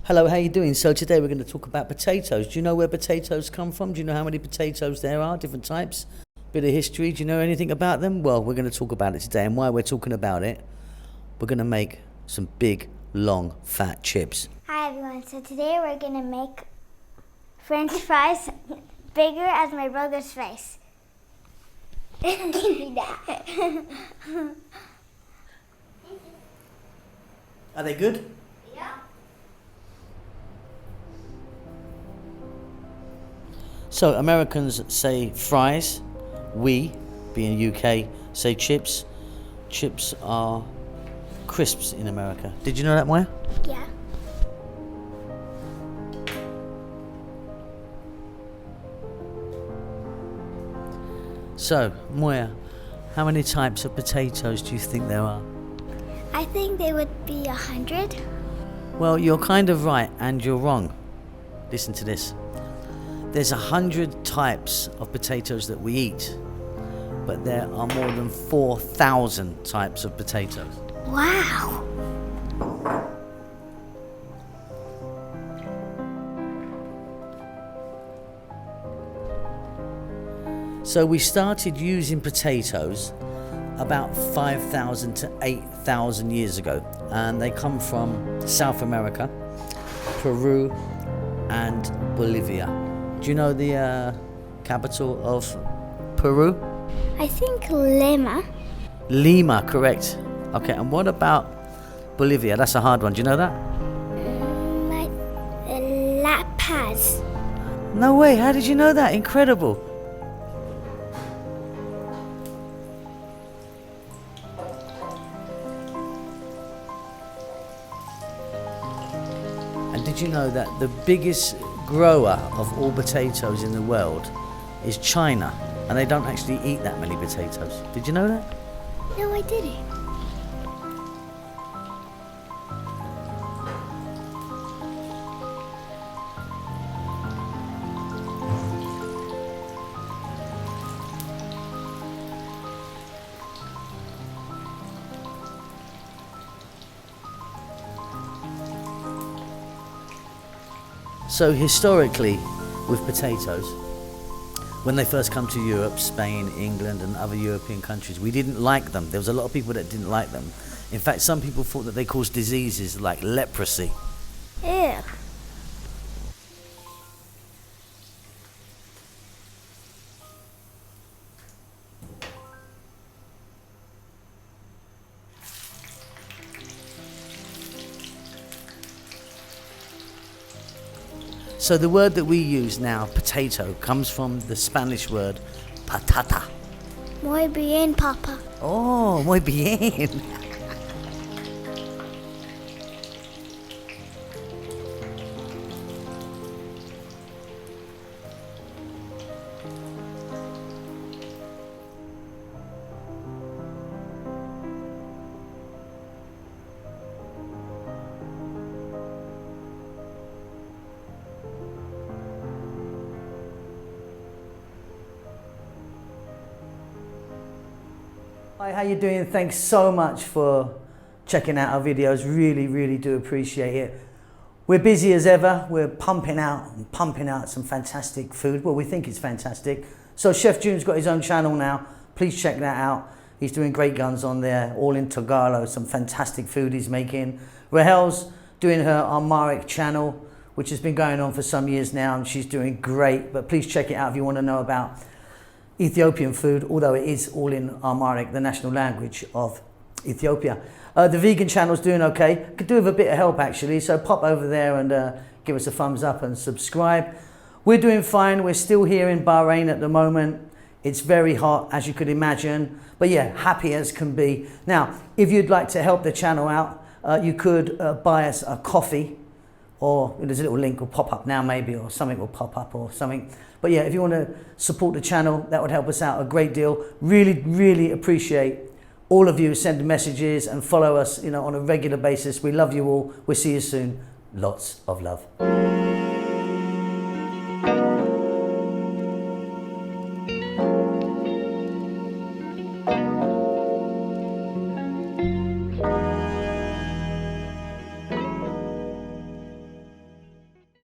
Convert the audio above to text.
Hello, how you doing? So today we're going to talk about potatoes. Do you know where potatoes come from? Do you know how many potatoes there are, different types? Bit of history, do you know anything about them? Well, we're going to talk about it today, and while we're talking about it, we're going to make some big, long, fat chips. Hi everyone, so today we're going to make French fries bigger as my brother's face. Give me that. Are they good? Yeah. So Americans say fries, we, being UK, say chips. Chips are crisps in America. Did you know that, Moya? Yeah. So, Moya, how many types of potatoes do you think there are? I think they would be 100. Well, you're kind of right, and you're wrong. Listen to this. There's 100 types of potatoes that we eat, but there are more than 4,000 types of potatoes. Wow. So we started using potatoes about 5,000 to 8,000 years ago, and they come from South America, Peru, and Bolivia. Do you know the capital of Peru? I think Lima. Lima, correct. Okay, and what about Bolivia? That's a hard one. Do you know that? La Paz. No way. How did you know that? Incredible. And did you know that the biggest grower of all potatoes in the world is China, and they don't actually eat that many potatoes? Did you know that? No, I didn't. So historically, with potatoes, when they first come to Europe, Spain, England and other European countries, we didn't like them. There was a lot of people that didn't like them. In fact, some people thought that they caused diseases like leprosy. Ew. So the word that we use now, potato, comes from the Spanish word patata. Muy bien, Papa. Oh, muy bien. Hi, how you doing? Thanks so much for checking out our videos. Really do appreciate it. We're busy as ever. We're pumping out some fantastic food. Well, we think it's fantastic. So Chef June's got his own channel now. Please check that out. He's doing great guns on there, all in Tagalog, some fantastic food he's making. Rahel's doing her Amharic channel, which has been going on for some years now, and she's doing great. But please check it out if you want to know about Ethiopian food, although it is all in Amharic, the national language of Ethiopia. The vegan channel's doing okay. Could do with a bit of help actually, so pop over there and give us a thumbs up and subscribe. We're doing fine. We're still here in Bahrain at the moment. It's very hot, as you could imagine, but yeah, happy as can be. Now, if you'd like to help the channel out, you could buy us a coffee, or there's a little link will pop up now maybe, or something will pop up or something. But yeah, if you want to support the channel, that would help us out a great deal. Really appreciate all of you who send messages and follow us, on a regular basis. We love you all. We'll see you soon. Lots of love.